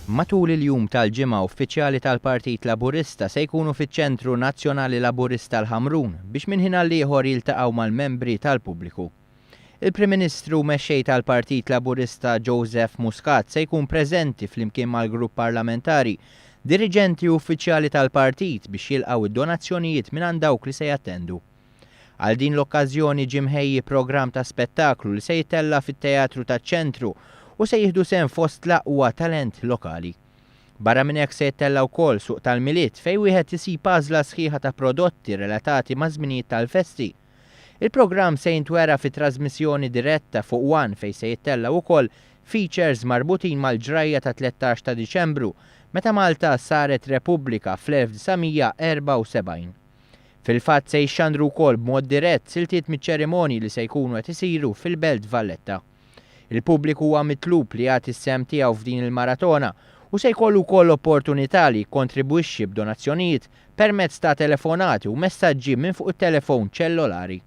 Matul il-jum tal-ġimgħa uffiċjali tal-Partit Laburista se jkunu fiċ-Ċentru Nazzjonali Laburista l-Ħamrun biex minn ħin għal ieħor jiltaqgħu mal-membri tal-pubbliku. Il-Prim Ministru mexxej tal-Partit Laburista Joseph Muscat se jkun preżenti flimkien mal-grupp parlamentari, diriġenti uffiċjali tal-partit biex jilqgħu id-donazzjonijiet minn dawk li se jattendu. Għal din l-okkażjoni ġie mħejji programm ta' spettaklu li se jitella fit-Teatru taċ-Ċentru u se jieħdu sehem fost l-aqwa talent lokali. Barra minn hekk se jittella wkoll suq tal-miliet fejn wieħed isib għażla sħiħa ta' prodotti relatati ma' żminijiet tal-festi. Il-programm se jintwera fi trasmissjoni diretta fuq One fejn se jittella wkoll features marbutin mal-ġrajja ta' 13 ta' Diċembru meta Malta saret Repubblika fl-1974. Fil-fatt se jxandru wkoll b'mod dirett siltiet miċ-ċerimonji li se jkunu qed isiru fil-Belt Valletta. Il-pubbliku huwa mitlub li jagħti s-sehem tiegħu f'din il-maratona u se jkollu wkoll opportunità li jikkontribwixxi b'donazzjonijiet permezz ta' telefonati u messaġġi minn fuq it-telefon ċellulari.